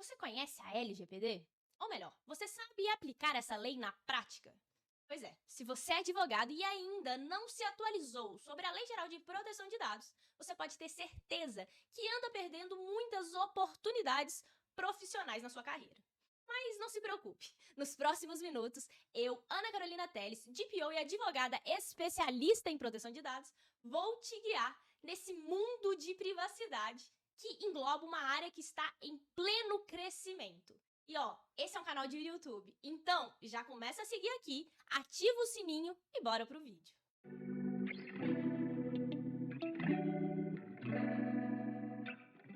Você conhece a LGPD? Ou melhor, você sabe aplicar essa lei na prática? Pois é, se você é advogado e ainda não se atualizou sobre a Lei Geral de Proteção de Dados, você pode ter certeza que anda perdendo muitas oportunidades profissionais na sua carreira. Mas não se preocupe, nos próximos minutos, eu, Ana Carolina Telles, DPO e advogada especialista em proteção de dados, vou te guiar nesse mundo de privacidade que engloba uma área que está em pleno crescimento. E ó, esse é um canal de YouTube, então já começa a seguir aqui, ativa o sininho e bora pro vídeo.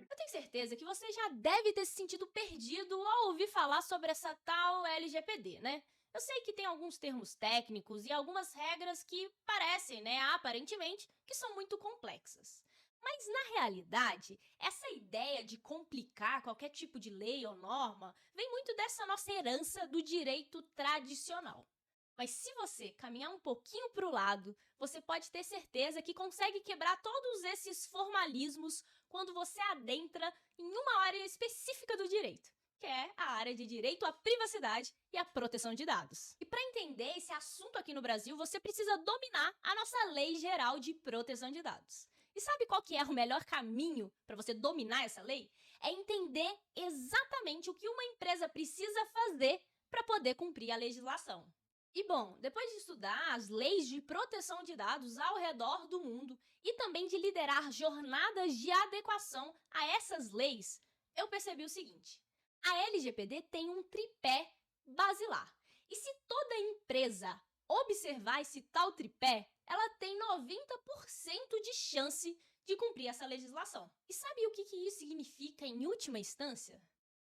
Eu tenho certeza que você já deve ter se sentido perdido ao ouvir falar sobre essa tal LGPD, né? Eu sei que tem alguns termos técnicos e algumas regras que parecem, aparentemente, que são muito complexas. Mas, na realidade, essa ideia de complicar qualquer tipo de lei ou norma vem muito dessa nossa herança do direito tradicional. Mas se você caminhar um pouquinho para o lado, você pode ter certeza que consegue quebrar todos esses formalismos quando você adentra em uma área específica do direito, que é a área de direito à privacidade e à proteção de dados. E para entender esse assunto aqui no Brasil, você precisa dominar a nossa Lei Geral de Proteção de Dados. E sabe qual que é o melhor caminho para você dominar essa lei? É entender exatamente o que uma empresa precisa fazer para poder cumprir a legislação. E bom, depois de estudar as leis de proteção de dados ao redor do mundo e também de liderar jornadas de adequação a essas leis, eu percebi o seguinte: a LGPD tem um tripé basilar. E se toda empresa observar esse tal tripé, ela tem 90% de chance de cumprir essa legislação. E sabe o que isso significa em última instância?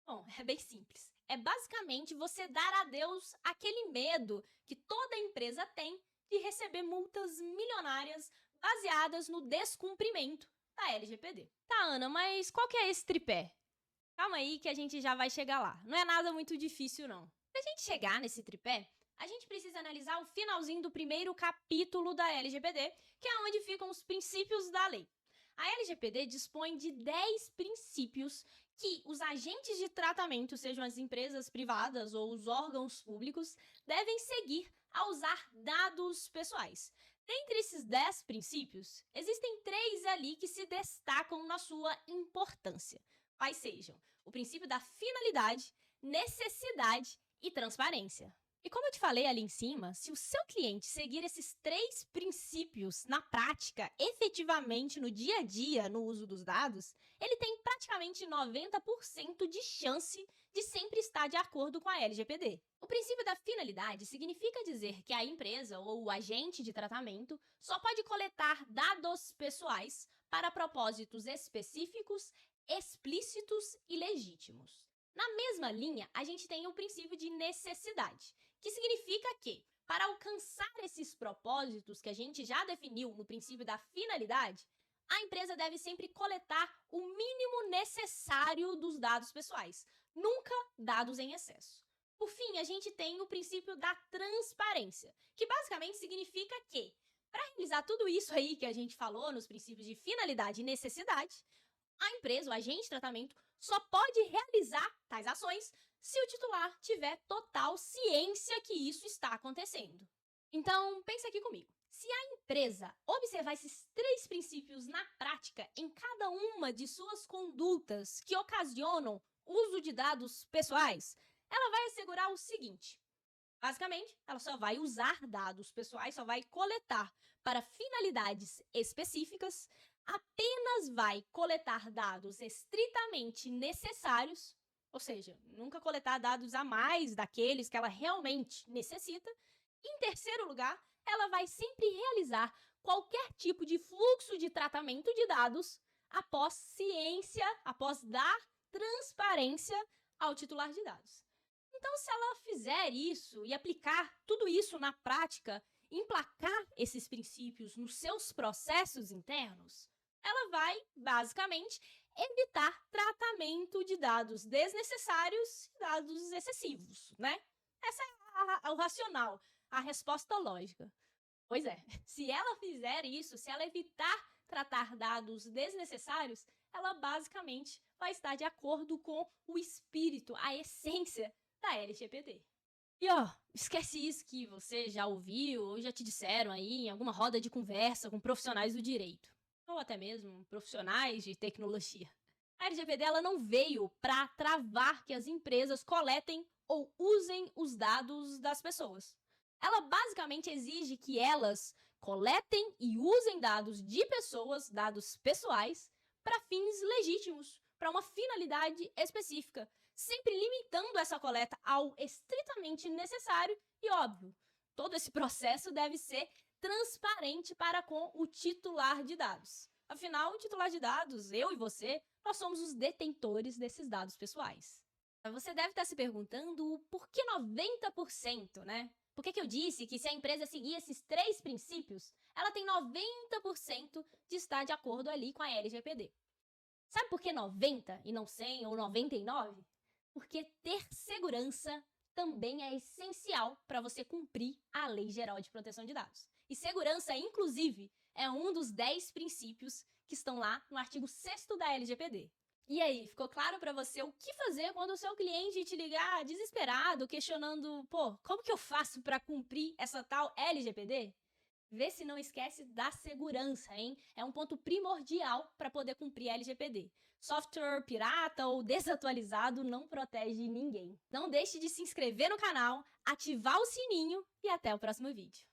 Bom, é bem simples. É basicamente você dar adeus àquele medo que toda empresa tem de receber multas milionárias baseadas no descumprimento da LGPD. Tá, Ana, mas qual que é esse tripé? Calma aí que a gente já vai chegar lá. Não é nada muito difícil, não. Pra gente chegar nesse tripé, a gente precisa analisar o finalzinho do primeiro capítulo da LGPD, que é onde ficam os princípios da lei. A LGPD dispõe de 10 princípios que os agentes de tratamento, sejam as empresas privadas ou os órgãos públicos, devem seguir ao usar dados pessoais. Dentre esses 10 princípios, existem 3 ali que se destacam na sua importância. Quais sejam o princípio da finalidade, necessidade e transparência. E como eu te falei ali em cima, se o seu cliente seguir esses 3 princípios na prática, efetivamente no dia a dia, no uso dos dados, ele tem praticamente 90% de chance de sempre estar de acordo com a LGPD. O princípio da finalidade significa dizer que a empresa ou o agente de tratamento só pode coletar dados pessoais para propósitos específicos, explícitos e legítimos. Na mesma linha, a gente tem o princípio de necessidade, que significa que, para alcançar esses propósitos que a gente já definiu no princípio da finalidade, a empresa deve sempre coletar o mínimo necessário dos dados pessoais, nunca dados em excesso. Por fim, a gente tem o princípio da transparência, que basicamente significa que, para realizar tudo isso aí que a gente falou nos princípios de finalidade e necessidade, a empresa, o agente de tratamento, só pode realizar tais ações se o titular tiver total ciência que isso está acontecendo. Então, pensa aqui comigo. Se a empresa observar esses 3 princípios na prática em cada uma de suas condutas que ocasionam uso de dados pessoais, ela vai assegurar o seguinte: basicamente, ela só vai usar dados pessoais, só vai coletar para finalidades específicas, apenas vai coletar dados estritamente necessários, ou seja, nunca coletar dados a mais daqueles que ela realmente necessita. Em terceiro lugar, ela vai sempre realizar qualquer tipo de fluxo de tratamento de dados após ciência, após dar transparência ao titular de dados. Então, se ela fizer isso e aplicar tudo isso na prática, emplacar esses princípios nos seus processos internos, ela vai, basicamente, evitar tratamento de dados desnecessários e dados excessivos, né? Essa é o racional, a resposta lógica. Pois é, se ela fizer isso, se ela evitar tratar dados desnecessários, ela basicamente vai estar de acordo com o espírito, a essência da LGPD. E ó, esquece isso que você já ouviu ou já te disseram aí em alguma roda de conversa com profissionais do direito, ou até mesmo profissionais de tecnologia. A LGPD ela não veio para travar que as empresas coletem ou usem os dados das pessoas. Ela basicamente exige que elas coletem e usem dados de pessoas, dados pessoais, para fins legítimos, para uma finalidade específica, sempre limitando essa coleta ao estritamente necessário e óbvio. Todo esse processo deve ser transparente para com o titular de dados. Afinal, o titular de dados, eu e você, nós somos os detentores desses dados pessoais. Você deve estar se perguntando por que 90%, né? Por que eu disse que se a empresa seguir esses 3 princípios, ela tem 90% de estar de acordo ali com a LGPD? Sabe por que 90 e não 100 ou 99? Porque ter segurança também é essencial para você cumprir a Lei Geral de Proteção de Dados. E segurança, inclusive, é um dos 10 princípios que estão lá no artigo 6º da LGPD. E aí, ficou claro para você o que fazer quando o seu cliente te ligar desesperado, questionando, pô, como que eu faço para cumprir essa tal LGPD? Vê se não esquece da segurança, hein? É um ponto primordial para poder cumprir a LGPD. Software pirata ou desatualizado não protege ninguém. Não deixe de se inscrever no canal, ativar o sininho e até o próximo vídeo.